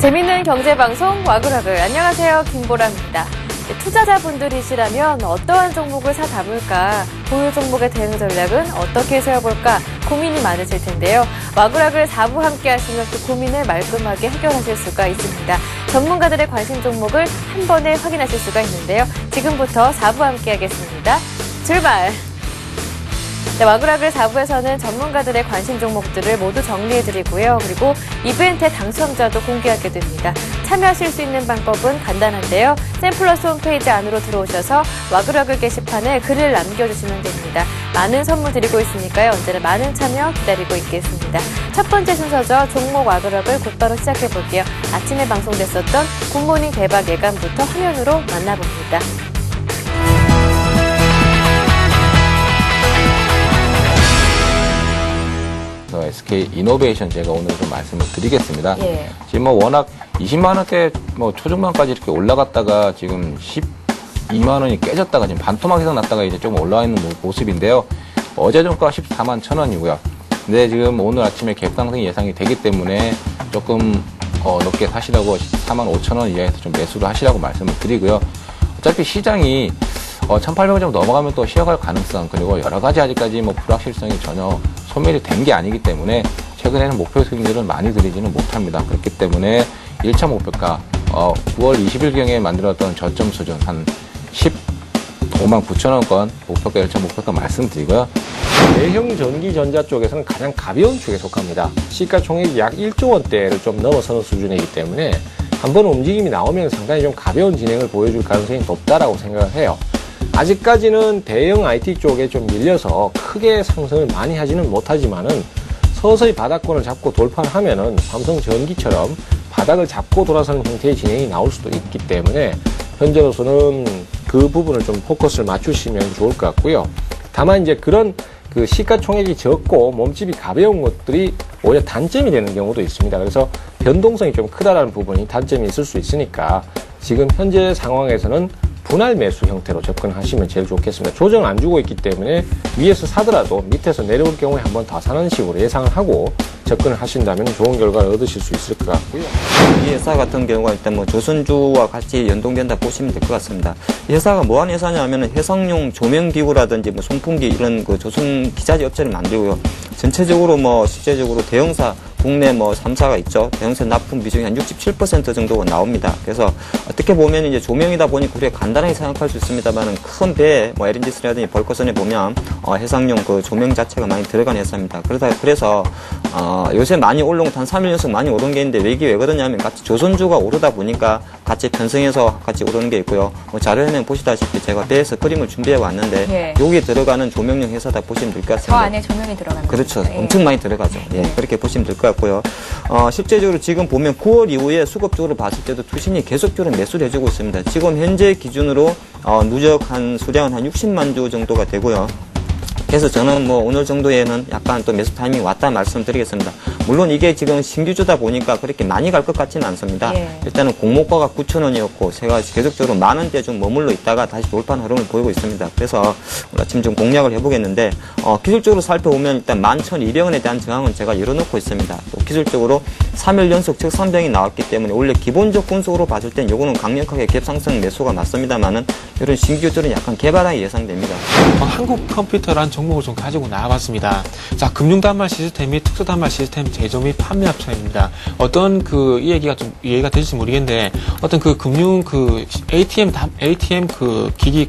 재밌는 경제방송 와글와글. 안녕하세요. 김보라입니다. 투자자분들이시라면 어떠한 종목을 사 담을까, 보유 종목의 대응 전략은 어떻게 세워볼까 고민이 많으실 텐데요. 와글와글 4부 함께 하시면 그 고민을 말끔하게 해결하실 수가 있습니다. 전문가들의 관심 종목을 한 번에 확인하실 수가 있는데요. 지금부터 4부 함께 하겠습니다. 출발! 네, 와글와글 4부에서는 전문가들의 관심 종목들을 모두 정리해드리고요. 그리고 이벤트의 당첨자도 공개하게 됩니다. 참여하실 수 있는 방법은 간단한데요. 샘플러스 홈페이지 안으로 들어오셔서 와글와글 게시판에 글을 남겨주시면 됩니다. 많은 선물 드리고 있으니까요. 언제나 많은 참여 기다리고 있겠습니다. 첫 번째 순서죠. 종목 와글와글 곧바로 시작해볼게요. 아침에 방송됐었던 굿모닝 대박 예감부터 화면으로 만나봅니다. SK 이노베이션 제가 오늘 좀 말씀을 드리겠습니다. 예. 지금 뭐 워낙 20만 원대 뭐 초중반까지 이렇게 올라갔다가 지금 12만 원이 깨졌다가 지금 반토막 이상 났다가 이제 조금 올라와 있는 모습인데요. 어제 종가 14만 1,000원이고요. 근데 지금 오늘 아침에 갭 상승이 예상이 되기 때문에 조금 높게 사시라고 14만 5천 원 이하에서 좀 매수를 하시라고 말씀을 드리고요. 어차피 시장이 1,800원 정도 넘어가면 또 쉬어갈 가능성, 그리고 여러 가지 아직까지 뭐 불확실성이 전혀 소멸이 된 게 아니기 때문에 최근에는 목표 수익률을 많이 드리지는 못합니다. 그렇기 때문에 1차 목표가 9월 20일경에 만들었던 저점 수준 한 15만 9천 원권 목표가 1차 목표가 말씀드리고요. 대형 전기전자 쪽에서는 가장 가벼운 축에 속합니다. 시가총액이 약 1조 원대를 좀 넘어서는 수준이기 때문에 한번 움직임이 나오면 상당히 좀 가벼운 진행을 보여줄 가능성이 높다라고 생각을 해요. 아직까지는 대형 IT 쪽에 좀 밀려서 크게 상승을 많이 하지는 못하지만은 서서히 바닥권을 잡고 돌파를 하면은 삼성전기처럼 바닥을 잡고 돌아서는 형태의 진행이 나올 수도 있기 때문에 현재로서는 그 부분을 좀 포커스를 맞추시면 좋을 것 같고요. 다만 이제 그런 그 시가총액이 적고 몸집이 가벼운 것들이 오히려 단점이 되는 경우도 있습니다. 그래서 변동성이 좀 크다라는 부분이 단점이 있을 수 있으니까 지금 현재 상황에서는 분할 매수 형태로 접근하시면 제일 좋겠습니다. 조정을 안 주고 있기 때문에 위에서 사더라도 밑에서 내려올 경우에 한 번 더 사는 식으로 예상을 하고 접근을 하신다면 좋은 결과를 얻으실 수 있을 것 같고요. 이 회사 같은 경우가 일단 뭐 조선주와 같이 연동된다 보시면 될 것 같습니다. 이 회사가 뭐하는 회사냐면은 해상용 조명기구라든지 뭐 송풍기 이런 그 조선 기자재 업체를 만들고요. 전체적으로 뭐 실제적으로 대형사 국내 뭐 3사가 있죠. 대형사 납품 비중이 한 67% 정도가 나옵니다. 그래서 어떻게 보면 이제 조명이다 보니까 우리가 간단하게 생각할 수 있습니다만은 큰 배에 뭐 LNG선이라든지 벌거선에 보면 해상용 그 조명 자체가 많이 들어간 회사입니다. 그래서 요새 많이 올라온 한 3일 연속 많이 오른 게 있는데 왜 그러냐면 같이 조선주가 오르다 보니까 같이 편성해서 같이 오르는 게 있고요. 뭐 자료화면 보시다시피 제가 배에서 그림을 준비해 왔는데 예. 여기에 들어가는 조명용 회사다 보시면 될 것 같습니다. 저 안에 조명이 들어가는 그렇죠. 거죠. 엄청 많이 들어가죠. 예, 그렇게 보시면 될 것 같고요. 실제적으로 지금 보면 9월 이후에 수급적으로 봤을 때도 투신이 계속적으로 매수를 해주고 있습니다. 지금 현재 기준으로 누적한 수량은 한 60만 주 정도가 되고요. 그래서 저는 뭐 오늘 정도에는 약간 또 매수 타이밍이 왔다 말씀드리겠습니다. 물론 이게 지금 신규주다 보니까 그렇게 많이 갈 것 같지는 않습니다. 예. 일단은 공모가가 9,000원이었고 제가 계속적으로 만원대 좀 머물러 있다가 다시 돌파하는 흐름을 보이고 있습니다. 그래서 오늘 아침 좀 공략을 해보겠는데 기술적으로 살펴보면 일단 11,200원에 대한 저항은 제가 열어놓고 있습니다. 또 기술적으로 3일 연속 측산병이 나왔기 때문에 원래 기본적 분석으로 봤을 땐 요거는 강력하게 갭상승 매수가 맞습니다만은 이런 신규주들은 약간 개발하기 예상됩니다. 한국 컴퓨터란 종목을 좀 가지고 나와봤습니다. 자, 금융단말 시스템 및 특수단말 시스템 제조 및 판매 합체입니다. 어떤 이 얘기가 좀 이해가 되실지 모르겠는데 어떤 그 금융 ATM 기기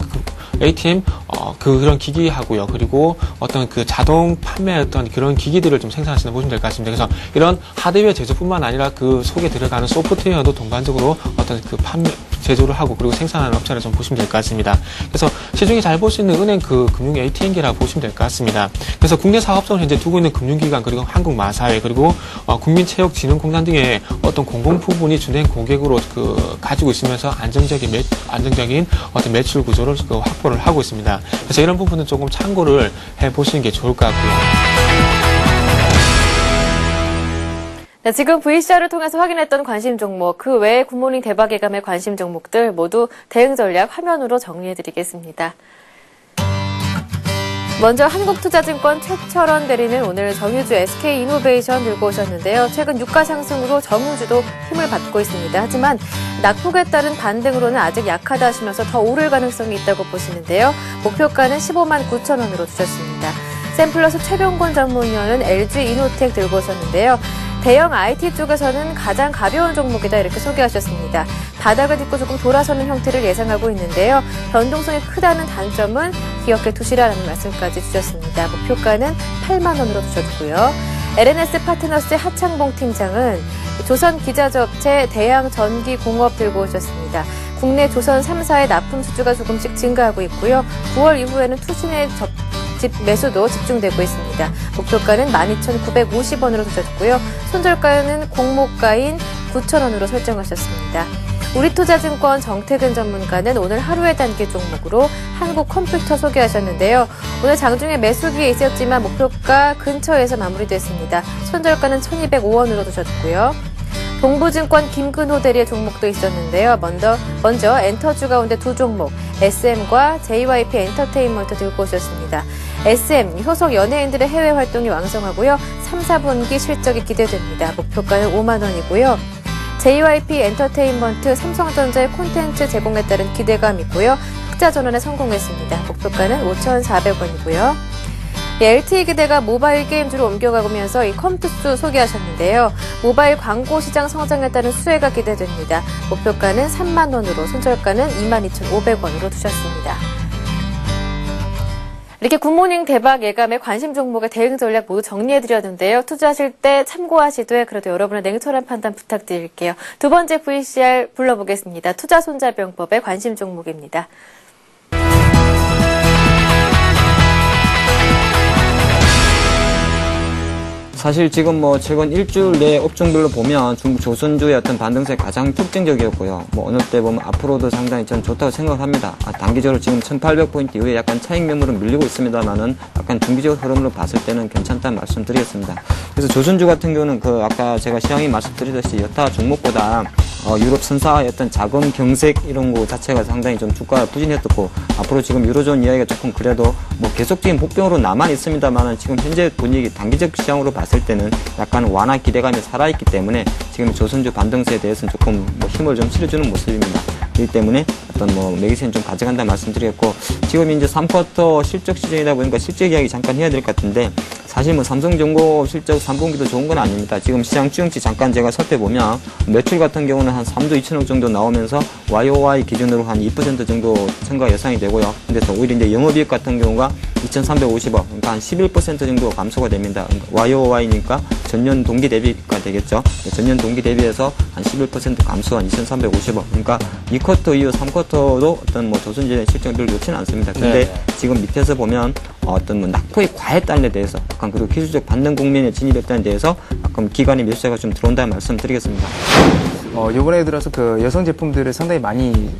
그런 기기하고요. 그리고 어떤 그 자동 판매 어떤 그런 기기들을 좀 생산하시는 보시면 될 것 같습니다. 그래서 이런 하드웨어 제조뿐만 아니라 그 속에 들어가는 소프트웨어도 동반적으로 어떤 그 판매 제조를 하고 그리고 생산하는 업체를 좀 보시면 될 것 같습니다. 그래서 시중에 잘 볼 수 있는 은행 그 금융 ATM기라고 보시면 될 것 같습니다. 그래서 국내 사업성을 현재 두고 있는 금융기관 그리고 한국마사회 그리고 국민체육진흥공단 등의 어떤 공공 부분이 주된 고객으로 가지고 있으면서 안정적인 어떤 매출 구조를 확보를 하고 있습니다. 그래서 이런 부분은 조금 참고를 해 보시는 게 좋을 것 같고요. 네, 지금 VCR을 통해서 확인했던 관심 종목, 그 외에 굿모닝 대박 예감의 관심 종목들 모두 대응 전략 화면으로 정리해드리겠습니다. 먼저 한국투자증권 최철원 대리는 오늘 정유주 SK이노베이션 들고 오셨는데요. 최근 유가 상승으로 정유주도 힘을 받고 있습니다. 하지만 낙폭에 따른 반등으로는 아직 약하다 하시면서 더 오를 가능성이 있다고 보시는데요. 목표가는 15만 9천 원으로 두셨습니다. 샘플러스 최병곤 전문위원은 LG이노텍 들고 오셨는데요. 대형 IT 쪽에서는 가장 가벼운 종목이다 이렇게 소개하셨습니다. 바닥을 딛고 조금 돌아서는 형태를 예상하고 있는데요. 변동성이 크다는 단점은 기억해 두시라는 말씀까지 주셨습니다. 목표가는 8만 원으로 두셨고요. LNS 파트너스의 하창봉 팀장은 조선기자재업체 대양전기공업 들고 오셨습니다. 국내 조선 3사의 납품 수주가 조금씩 증가하고 있고요. 9월 이후에는 투신의 매수도 집중되고 있습니다. 목표가는 12,950원으로 두셨고요. 손절가는 공모가인 9,000원으로 설정하셨습니다. 우리투자증권 정태근 전문가는 오늘 하루의 단기 종목으로 한국컴퓨터 소개하셨는데요. 오늘 장중에 매수기에 있었지만 목표가 근처에서 마무리됐습니다. 손절가는 1,205원으로 두셨고요. 동부증권 김근호 대리의 종목도 있었는데요. 먼저 엔터주 가운데 두 종목, SM과 JYP 엔터테인먼트 들고 오셨습니다. SM, 소속 연예인들의 해외 활동이 왕성하고요. 3, 4분기 실적이 기대됩니다. 목표가는 5만 원이고요. JYP 엔터테인먼트 삼성전자의 콘텐츠 제공에 따른 기대감이 있고요. 흑자 전환에 성공했습니다. 목표가는 5,400원이고요. LTE 기대가 모바일 게임주로 옮겨가면서 이 컴투스 소개하셨는데요. 모바일 광고 시장 성장에 따른 수혜가 기대됩니다. 목표가는 3만 원으로 손절가는 22,500원으로 두셨습니다. 이렇게 굿모닝 대박 예감의 관심 종목의 대응 전략 모두 정리해드렸는데요. 투자하실 때 참고하시되 그래도 여러분의 냉철한 판단 부탁드릴게요. 두 번째 VCR 불러보겠습니다. 투자손자병법의 관심 종목입니다. 사실 지금 최근 일주일 내 업종별로 보면 중국 조선주의 어떤 반등세 가장 특징적이었고요. 어느 때 보면 앞으로도 상당히 저는 좋다고 생각합니다. 단기적으로 지금 1800포인트 이후에 약간 차익 매물은 밀리고 있습니다만은 약간 중기적 흐름으로 봤을 때는 괜찮다는 말씀드리겠습니다. 그래서 조선주 같은 경우는 아까 제가 시장이 말씀드리듯이 여타 종목보다 유럽 선사의 어떤 자금 경색 이런 거 자체가 상당히 좀 주가가 부진했었고 앞으로 지금 유로존 이야기가 조금 그래도 계속적인 복병으로 남아 있습니다만은 지금 현재 분위기 단기적 시장으로 봤을 때는 약간 완화 기대감이 살아있기 때문에 지금 조선주 반등세에 대해서는 조금 힘을 좀 실어주는 모습입니다. 그렇기 때문에 어떤 매기세는 좀 가져간다 말씀드렸고 지금 이제 3쿼터 실적 시즌이다 보니까 실적 이야기 잠깐 해야 될 것 같은데 사실 삼성전고 실적 3분기도 좋은 건 아닙니다. 지금 시장 추정치 잠깐 제가 살펴보면 매출 같은 경우는 한 3조 2천억 정도 나오면서 YOY 기준으로 한 2% 정도 증가 예상이 되고요. 근데 오히려 이제 영업이익 같은 경우가 2,350억, 그러니까 한 11% 정도 감소가 됩니다. 그러니까 YOY니까 전년 동기 대비가 되겠죠. 전년 동기 대비해서 한 11% 감소한 2,350억. 그러니까 2쿼터 이후 3쿼터도 어떤 조선진의 실적을 좋지는 않습니다. 근데 지금 밑에서 보면 어떤 낙폭이 과했다는 데 대해서 약간 그리고 기술적 반등 국면에 진입했다는 데 대해서 약간 기관의 매수세가 좀 들어온다는 말씀 드리겠습니다. 요번에 들어서 여성 제품들을 상당히 많이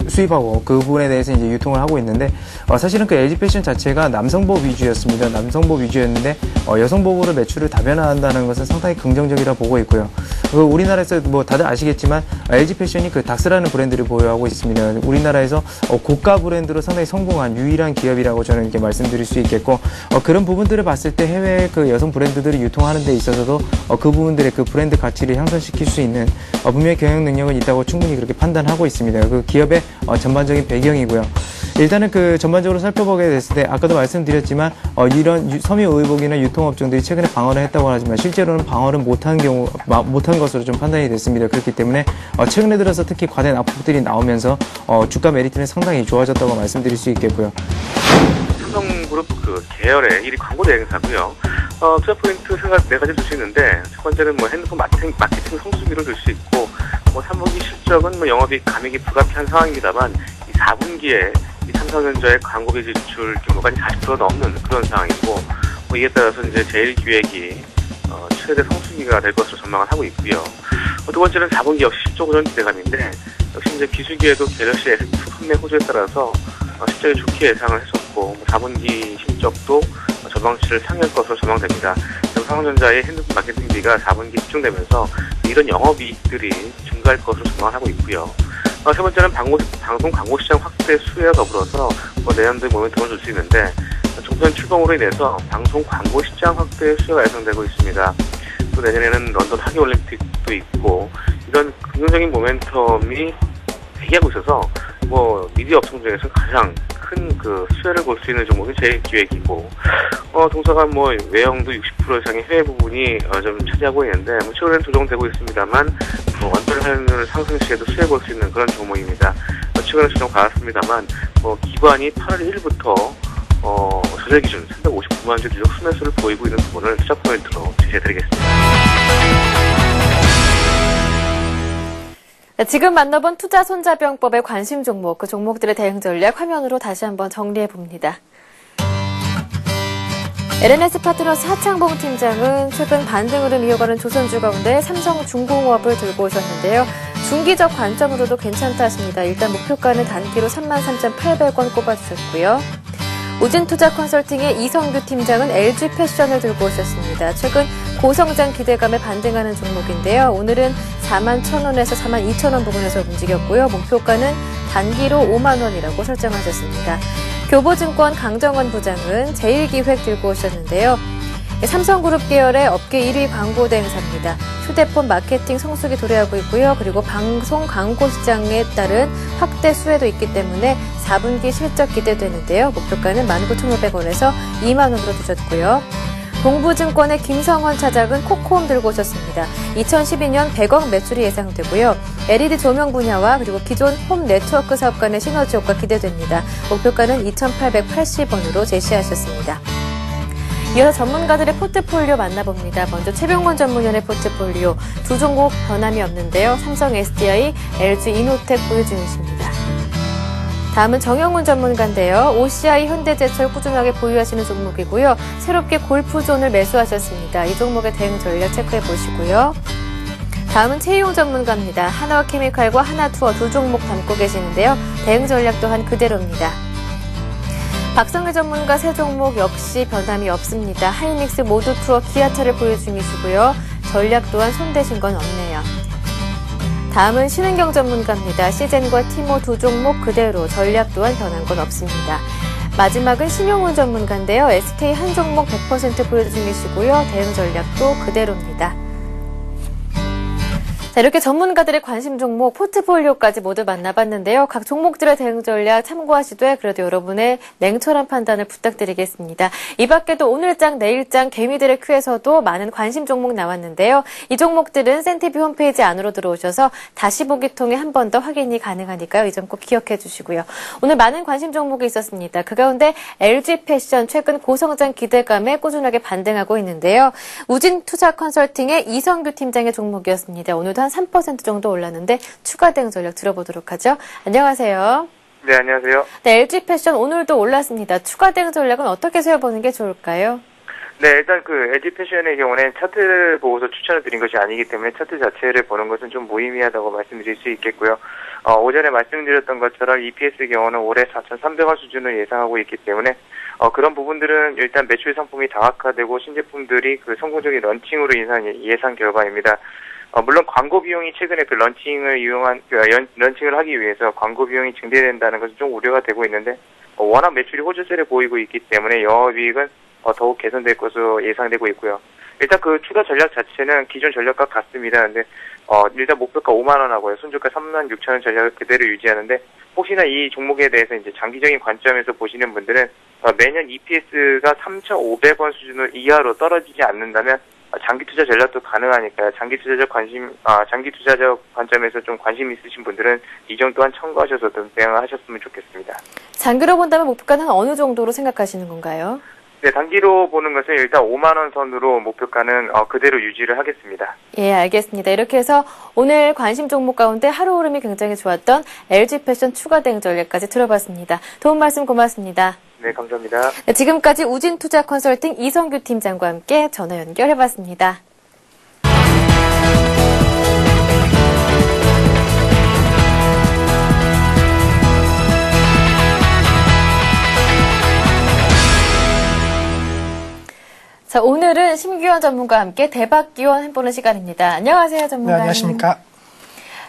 수입하고 그 부분에 대해서 이제 유통을 하고 있는데, 사실은 LG 패션 자체가 남성복 위주였습니다. 남성복 위주였는데, 여성복으로 매출을 다변화한다는 것은 상당히 긍정적이라 보고 있고요. 우리나라에서 다들 아시겠지만, LG 패션이 닥스라는 브랜드를 보유하고 있습니다. 우리나라에서 고가 브랜드로 상당히 성공한 유일한 기업이라고 저는 이렇게 말씀드릴 수 있겠고, 그런 부분들을 봤을 때 해외 여성 브랜드들이 유통하는 데 있어서도 그 부분들의 브랜드 가치를 향상시킬 수 있는 분명히 경영 능력은 있다고 충분히 그렇게 판단하고 있습니다. 기업의 전반적인 배경이고요. 일단은 전반적으로 살펴보게 됐을 때 아까도 말씀드렸지만 이런 섬유의복이나 유통업종들이 최근에 방어를 했다고 하지만 실제로는 방어를 못한 것으로 좀 판단이 됐습니다. 그렇기 때문에 최근에 들어서 특히 과대 낙폭들이 나오면서 주가 메리트는 상당히 좋아졌다고 말씀드릴 수 있겠고요. 삼성그룹 계열의 1위 광고 대행사고요. 투자 포인트 생각 4가지 줄 수 있는데, 첫 번째는 핸드폰 마케팅 성수기를 줄 수 있고, 3분기 실적은 영업이익 감액이 불가피한 상황입니다만, 이 4분기에 이 삼성전자의 광고비 지출 규모가 40% 넘는 그런 상황이고, 이에 따라서 이제 제일기획이 최대 성수기가 될 것으로 전망을 하고 있고요. 두 번째는 4분기 역시 실적 호전 기대감인데, 역시 이제 비수기에도 갤럭시 S2 판매 호조에 따라서 실적이 좋게 예상을 했었고, 4분기 실적도 전망치를 상회할 것으로 전망됩니다. 삼성전자의 핸드폰 마케팅비가 4분기 집중되면서 이런 영업이익들이 증가할 것으로 전망하고 있고요. 세 번째는 방송 광고 시장 확대 수혜와 더불어서 내년도에 모멘텀을 줄 수 있는데, 종편 출범으로 인해서 방송 광고 시장 확대 수요가 예상되고 있습니다. 또 내년에는 런던 하계올림픽도 있고 이런 긍정적인 모멘텀이 대기하고 있어서 미디어 업종 중에서 가장 큰 그 수혜를 볼 수 있는 종목이 제일기획이고 동사간 외형도 60% 이상의 해외 부분이 좀 차지하고 있는데 최근에는 조정되고 있습니다만 원달 환율 상승 시에도 수혜 볼 수 있는 그런 종목입니다. 최근에 조정 받았습니다만 기관이 8월 1일부터 조절 기준 359만 주 누적 순매수를 보이고 있는 부분을 투자 포인트로 제시해드리겠습니다. 지금 만나본 투자 손자병법의 관심 종목, 그 종목들의 대응 전략 화면으로 다시 한번 정리해 봅니다. LNS 파트너스 하창봉 팀장은 최근 반등 흐름 이어가는 조선주 가운데 삼성중공업을 들고 오셨는데요. 중기적 관점으로도 괜찮다 하십니다. 일단 목표가는 단기로 33,800원 꼽아주셨고요. 우진투자 컨설팅의 이성규 팀장은 LG패션을 들고 오셨습니다. 최근 고성장 기대감에 반등하는 종목인데요. 오늘은 41,000원에서 42,000원 부근에서 움직였고요. 목표가는 단기로 5만 원이라고 설정하셨습니다. 교보증권 강정원 부장은 제일기획 들고 오셨는데요. 삼성그룹 계열의 업계 1위 광고 대행사입니다. 휴대폰 마케팅 성수기 도래하고 있고요. 그리고 방송 광고 시장에 따른 확대 수혜도 있기 때문에 4분기 실적 기대되는데요. 목표가는 19,500원에서 2만 원으로 두셨고요. 동부증권의 김성원 차장은 코코홈 들고 오셨습니다. 2012년 100억 매출이 예상되고요. LED 조명 분야와 그리고 기존 홈 네트워크 사업 간의 시너지 효과 기대됩니다. 목표가는 2,880원으로 제시하셨습니다. 이어서 전문가들의 포트폴리오 만나봅니다. 먼저 최병원 전문위원의 포트폴리오 두 종목 변함이 없는데요. 삼성 SDI, LG 이노텍 보유 중이십니다. 다음은 정영훈 전문가인데요. OCI 현대제철 꾸준하게 보유하시는 종목이고요. 새롭게 골프존을 매수하셨습니다. 이 종목의 대응 전략 체크해 보시고요. 다음은 최희용 전문가입니다. 하나와케미칼과 하나투어 두 종목 담고 계시는데요. 대응 전략 또한 그대로입니다. 박성혜 전문가 세 종목 역시 변함이 없습니다. 하이닉스, 모두투어, 기아차를 보유 중이시고요. 전략 또한 손대신 건 없네요. 다음은 신은경 전문가입니다. 시젠과 티모 두 종목 그대로 전략 또한 변한 건 없습니다. 마지막은 신용훈 전문가인데요. SK 한 종목 100% 보유 중이시고요. 대응 전략도 그대로입니다. 자, 이렇게 전문가들의 관심 종목, 포트폴리오까지 모두 만나봤는데요. 각 종목들의 대응 전략 참고하시되 그래도 여러분의 냉철한 판단을 부탁드리겠습니다. 이 밖에도 오늘장, 내일장, 개미들의 큐에서도 많은 관심 종목 나왔는데요. 이 종목들은 센티비 홈페이지 안으로 들어오셔서 다시 보기 통해 한 번 더 확인이 가능하니까요. 이 점 꼭 기억해 주시고요. 오늘 많은 관심 종목이 있었습니다. 그 가운데 LG패션 최근 고성장 기대감에 꾸준하게 반등하고 있는데요. 우진투자 컨설팅의 이성규 팀장의 종목이었습니다. 오늘도 한 3% 정도 올랐는데 추가 대응 전략 들어보도록 하죠. 안녕하세요. 네, 안녕하세요. 네, LG패션 오늘도 올랐습니다. 추가 대응 전략은 어떻게 세워보는 게 좋을까요? 네, 일단 LG패션의 경우는 차트를 보고서 추천을 드린 것이 아니기 때문에 차트 자체를 보는 것은 좀 무의미하다고 말씀드릴 수 있겠고요. 오전에 말씀드렸던 것처럼 EPS의 경우는 올해 4,300원 수준을 예상하고 있기 때문에 그런 부분들은 일단 매출 상품이 다각화되고 신제품들이 성공적인 런칭으로 인한 예상 결과입니다. 물론 광고 비용이 최근에 런칭을 하기 위해서 광고 비용이 증대된다는 것은 좀 우려가 되고 있는데, 워낙 매출이 호조세를 보이고 있기 때문에 영업이익은 더욱 개선될 것으로 예상되고 있고요. 일단 추가 전략 자체는 기존 전략과 같습니다. 근데, 일단 목표가 5만원 하고요. 손절가 36,000원 전략을 그대로 유지하는데, 혹시나 이 종목에 대해서 이제 장기적인 관점에서 보시는 분들은, 매년 EPS가 3,500원 수준을 이하로 떨어지지 않는다면, 장기 투자 전략도 가능하니까요. 장기 투자적 관점에서 좀 관심 있으신 분들은 이 점 또한 참고하셔서 대응을 하셨으면 좋겠습니다. 장기로 본다면 목표가는 어느 정도로 생각하시는 건가요? 네, 단기로 보는 것은 일단 5만원 선으로 목표가는 그대로 유지를 하겠습니다. 예, 알겠습니다. 이렇게 해서 오늘 관심 종목 가운데 하루 흐름이 굉장히 좋았던 LG패션 추가 대응 전략까지 들어봤습니다. 도움 말씀 고맙습니다. 네, 감사합니다. 네, 지금까지 우진투자 컨설팅 이성규 팀장과 함께 전화 연결해봤습니다. 자, 오늘은 심규현 전문가와 함께 대박 기원 해보는 시간입니다. 안녕하세요, 전문가님. 네, 안녕하십니까.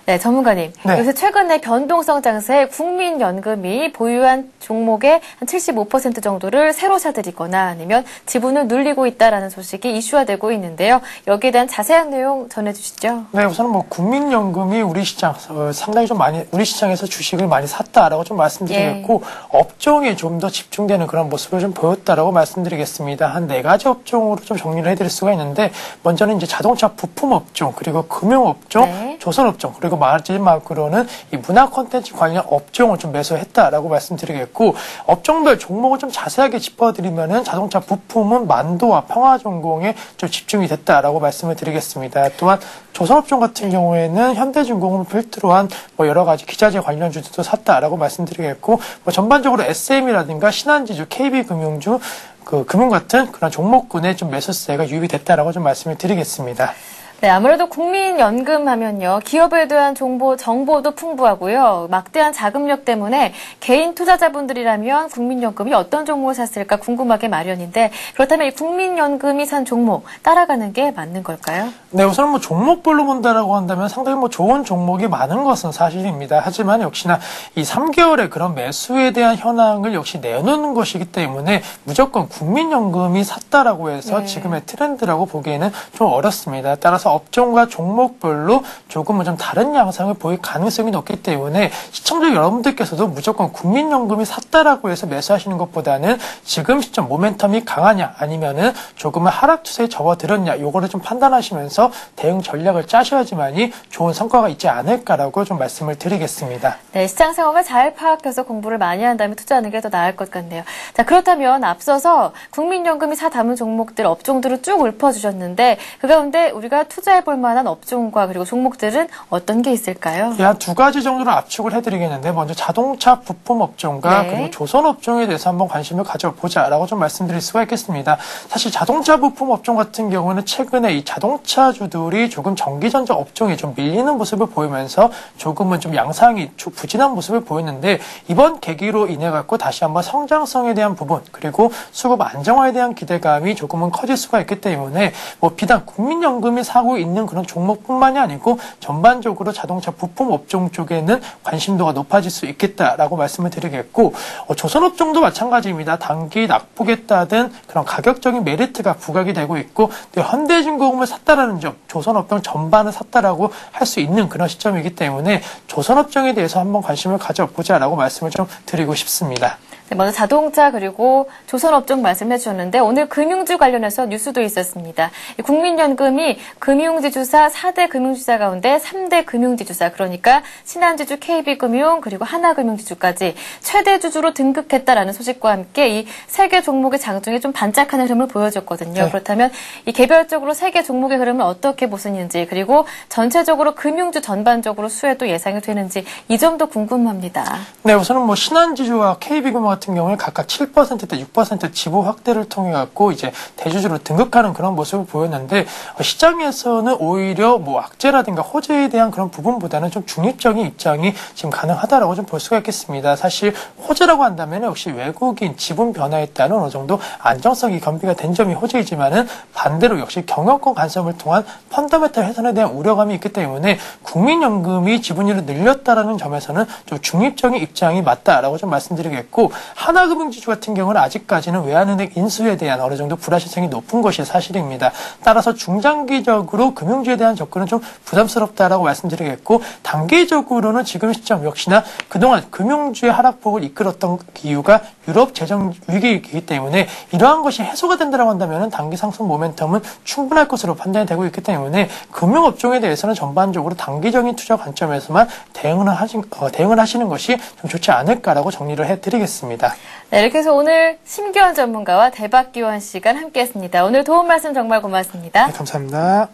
네, 전문가님. 네. 요새 최근에 변동성 장세에 국민연금이 보유한 종목의 한 75% 정도를 새로 사들이거나 아니면 지분을 눌리고 있다라는 소식이 이슈화되고 있는데요. 여기에 대한 자세한 내용 전해주시죠. 네, 우선은 뭐 국민연금이 우리 시장 상당히 좀 많이 우리 시장에서 주식을 많이 샀다라고 좀 말씀드리겠고 업종에 좀 더 집중되는 그런 모습을 좀 보였다라고 말씀드리겠습니다. 한 4가지 업종으로 좀 정리를 해드릴 수가 있는데 먼저는 이제 자동차 부품 업종 그리고 금융 업종, 네. 조선 업종 그리고 마지막으로는 이 문화 콘텐츠 관련 업종을 좀 매수했다라고 말씀드리겠고 업종별 종목을 좀 자세하게 짚어드리면은 자동차 부품은 만도와 평화전공에 좀 집중이 됐다라고 말씀을 드리겠습니다. 또한 조선업종 같은 경우에는 현대중공을 필두로 한 뭐 여러 가지 기자재 관련주들도 샀다라고 말씀드리겠고 뭐 전반적으로 SM이라든가 신한지주, KB금융주 그 금융 같은 그런 종목군에 좀 매수세가 유입이 됐다라고 좀 말씀을 드리겠습니다. 네, 아무래도 국민연금 하면요. 기업에 대한 정보도 풍부하고요. 막대한 자금력 때문에 개인 투자자분들이라면 국민연금이 어떤 종목을 샀을까 궁금하게 마련인데 그렇다면 이 국민연금이 산 종목 따라가는 게 맞는 걸까요? 네, 우선 뭐 종목별로 본다라고 한다면 상당히 뭐 좋은 종목이 많은 것은 사실입니다. 하지만 역시나 이 3개월의 그런 매수에 대한 현황을 역시 내놓는 것이기 때문에 무조건 국민연금이 샀다라고 해서 지금의 트렌드라고 보기에는 좀 어렵습니다. 따라서 업종과 종목별로 조금은 좀 다른 양상을 보일 가능성이 높기 때문에 시청자 여러분들께서도 무조건 국민연금이 샀다라고 해서 매수하시는 것보다는 지금 시점 모멘텀이 강하냐 아니면은 조금은 하락 추세에 접어들었냐 요거를 좀 판단하시면서 대응 전략을 짜셔야지만이 좋은 성과가 있지 않을까라고 좀 말씀을 드리겠습니다. 네, 시장 상황을 잘 파악해서 공부를 많이 한 다음에 투자하는 게 더 나을 것 같네요. 자, 그렇다면 앞서서 국민연금이 사 담은 종목들, 업종들을 쭉 읊어주셨는데 그 가운데 우리가 투자해볼 만한 업종과 그리고 종목들은 어떤 게 있을까요? 한 2가지 정도로 압축을 해드리겠는데 먼저 자동차 부품 업종과 그리고 조선 업종에 대해서 한번 관심을 가져보자라고 좀 말씀드릴 수가 있겠습니다. 사실 자동차 부품 업종 같은 경우는 최근에 이 자동차주들이 조금 전기전자 업종에 좀 밀리는 모습을 보이면서 조금은 좀 양상이 부진한 모습을 보였는데 이번 계기로 인해 갖고 다시 한번 성장성에 대한 부분 그리고 수급 안정화에 대한 기대감이 조금은 커질 수가 있기 때문에 뭐 비단 국민연금이 사고 있는 그런 종목뿐만이 아니고 전반적으로 자동차 부품 업종 쪽에는 관심도가 높아질 수 있겠다라고 말씀을 드리겠고 조선업종도 마찬가지입니다. 단기 낙폭에 따른 그런 가격적인 메리트가 부각이 되고 있고 현대중공업을 샀다라는 점, 조선업종 전반을 샀다라고 할 수 있는 그런 시점이기 때문에 조선업종에 대해서 한번 관심을 가져보자라고 말씀을 좀 드리고 싶습니다. 네, 먼저 자동차 그리고 조선업종 말씀해 주셨는데 오늘 금융주 관련해서 뉴스도 있었습니다. 국민연금이 금융지주사 4대 금융지주사 가운데 3대 금융지주사 그러니까 신한지주, KB금융 그리고 하나금융지주까지 최대 주주로 등극했다라는 소식과 함께 이 세 개 종목의 장중에 좀 반짝하는 흐름을 보여줬거든요. 그렇다면 이 개별적으로 세 개 종목의 흐름을 어떻게 보시는지 그리고 전체적으로 금융주 전반적으로 수혜도 예상이 되는지 이 점도 궁금합니다. 네, 우선은 뭐 신한지주와 KB금융 같은 경우에 각각 7%대 6% 지분 확대를 통해 갖고 이제 대주주로 등극하는 그런 모습을 보였는데 시장에서는 오히려 뭐 악재라든가 호재에 대한 그런 부분보다는 좀 중립적인 입장이 지금 가능하다라고 좀 볼 수가 있겠습니다. 사실 호재라고 한다면 역시 외국인 지분 변화에 따른 어느 정도 안정성이 겸비가 된 점이 호재이지만은 반대로 역시 경영권 간섭을 통한 펀더멘탈 훼손에 대한 우려감이 있기 때문에 국민연금이 지분율을 늘렸다라는 점에서는 좀 중립적인 입장이 맞다라고 좀 말씀드리겠고 하나금융지주 같은 경우는 아직까지는 외환은행 인수에 대한 어느 정도 불확실성이 높은 것이 사실입니다. 따라서 중장기적으로 금융주에 대한 접근은 좀 부담스럽다라고 말씀드리겠고 단기적으로는 지금 시점 역시나 그동안 금융주의 하락폭을 이끌었던 이유가 유럽 재정 위기이기 때문에 이러한 것이 해소가 된다고 한다면 단기 상승 모멘텀은 충분할 것으로 판단이 되고 있기 때문에 금융업종에 대해서는 전반적으로 단기적인 투자 관점에서만 대응을 하시는 것이 좀 좋지 않을까라고 정리를 해드리겠습니다. 네, 이렇게 해서 오늘 심기원 전문가와 대박기원 시간 함께했습니다. 오늘 도움 말씀 정말 고맙습니다. 네, 감사합니다.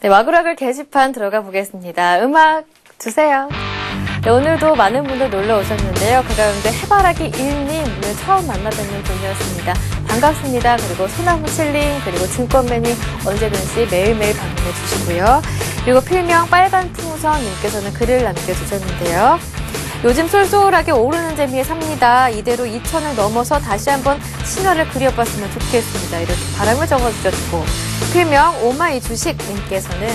네, 와그락을 게시판 들어가 보겠습니다. 음악 주세요. 네, 오늘도 많은 분들 놀러 오셨는데요. 그 가운데 해바라기 1님 오늘 처음 만나 뵙는 분이었습니다. 반갑습니다. 그리고 소나무 칠링 그리고 증권맨이 언제든지 매일매일 방문해 주시고요. 그리고 필명 빨간 풍선님께서는 글을 남겨주셨는데요. 요즘 쏠쏠하게 오르는 재미에 삽니다. 이대로 2,000을 넘어서 다시 한번 신화를 그려봤으면 좋겠습니다. 이렇게 바람을 적어주셨고, 필명 오마이 주식님께서는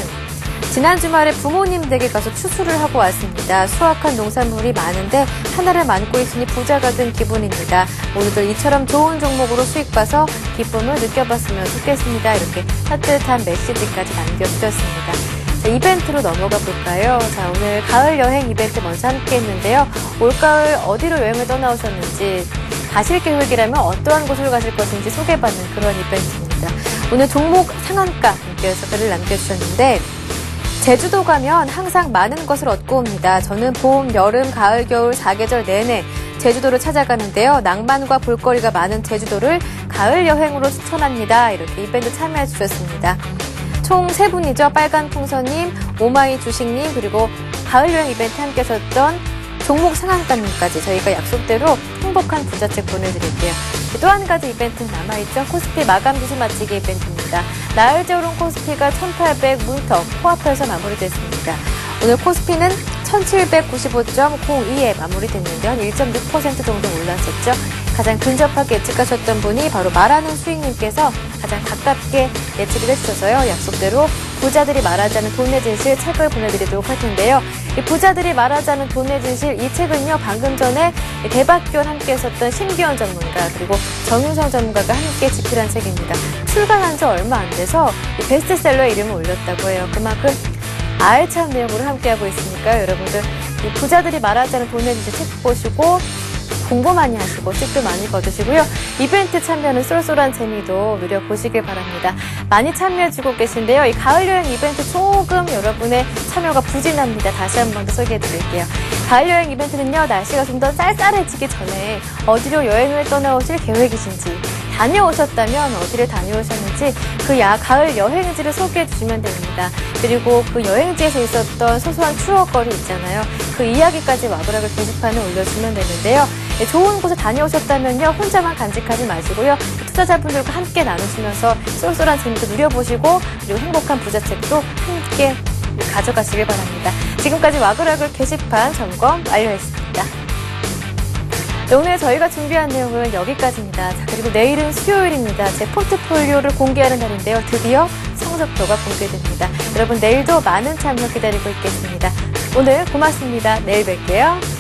지난 주말에 부모님 댁에 가서 추수를 하고 왔습니다. 수확한 농산물이 많은데 하나를 안고 있으니 부자가 된 기분입니다. 모두들 이처럼 좋은 종목으로 수익 봐서 기쁨을 느껴봤으면 좋겠습니다. 이렇게 따뜻한 메시지까지 남겨주셨습니다. 자, 이벤트로 넘어가 볼까요? 자, 오늘 가을 여행 이벤트 먼저 함께 했는데요. 올가을 어디로 여행을 떠나오셨는지, 가실 계획이라면 어떠한 곳을 가실 것인지 소개받는 그런 이벤트입니다. 오늘 종목 상한가님께서 글을 남겨주셨는데, 제주도 가면 항상 많은 것을 얻고 옵니다. 저는 봄, 여름, 가을, 겨울 4계절 내내 제주도를 찾아가는데요. 낭만과 볼거리가 많은 제주도를 가을 여행으로 추천합니다. 이렇게 이벤트 참여해 주셨습니다. 총 3분이죠. 빨간 풍선님, 오마이 주식님, 그리고 가을 여행 이벤트 함께 하셨던 종목 상한가님까지 저희가 약속대로 행복한 부자책 보내드릴게요. 또 한 가지 이벤트는 남아있죠. 코스피 마감 지수 맞추기 이벤트입니다. 나흘째 오른 코스피가 1800 문턱 코앞에서 마무리됐습니다. 오늘 코스피는 1795.02에 마무리됐는데 한 1.6% 정도 올랐었죠. 가장 근접하게 예측하셨던 분이 바로 말하는 수익님께서 가장 가깝게 예측을 해주셔서요. 약속대로 부자들이 말하지 않은 돈의 진실 책을 보내드리도록 할 텐데요. 이 부자들이 말하지 않은 돈의 진실 이 책은요. 방금 전에 대박기원 함께 했었던 심기원 전문가 그리고 정윤성 전문가가 함께 집필한 책입니다. 출간한 지 얼마 안 돼서 이 베스트셀러에 이름을 올렸다고 해요. 그만큼 알찬 내용으로 함께하고 있으니까요. 여러분들 이 부자들이 말하지 않은 돈의 진실 책 보시고 공부 많이 하시고 수익도 많이 거두시고요. 이벤트 참여는 쏠쏠한 재미도 누려보시길 바랍니다. 많이 참여해주고 계신데요. 이 가을 여행 이벤트 조금 여러분의 참여가 부진합니다. 다시 한 번 더 소개해드릴게요. 가을 여행 이벤트는요. 날씨가 좀 더 쌀쌀해지기 전에 어디로 여행을 떠나오실 계획이신지 다녀오셨다면 어디를 다녀오셨는지 그 가을 여행지를 소개해 주시면 됩니다. 그리고 그 여행지에서 있었던 소소한 추억거리 있잖아요. 그 이야기까지 와그락을 게시판에 올려주면 되는데요. 네, 좋은 곳에 다녀오셨다면요. 혼자만 간직하지 마시고요. 투자자분들과 함께 나누시면서 쏠쏠한 재미도 누려보시고 그리고 행복한 부자책도 함께 가져가시길 바랍니다. 지금까지 와그락을 게시판 점검 완료했습니다. 네, 오늘 저희가 준비한 내용은 여기까지입니다. 자, 그리고 내일은 수요일입니다. 제 포트폴리오를 공개하는 날인데요. 드디어 성적표가 공개됩니다. 여러분 내일도 많은 참여 기다리고 있겠습니다. 오늘 고맙습니다. 내일 뵐게요.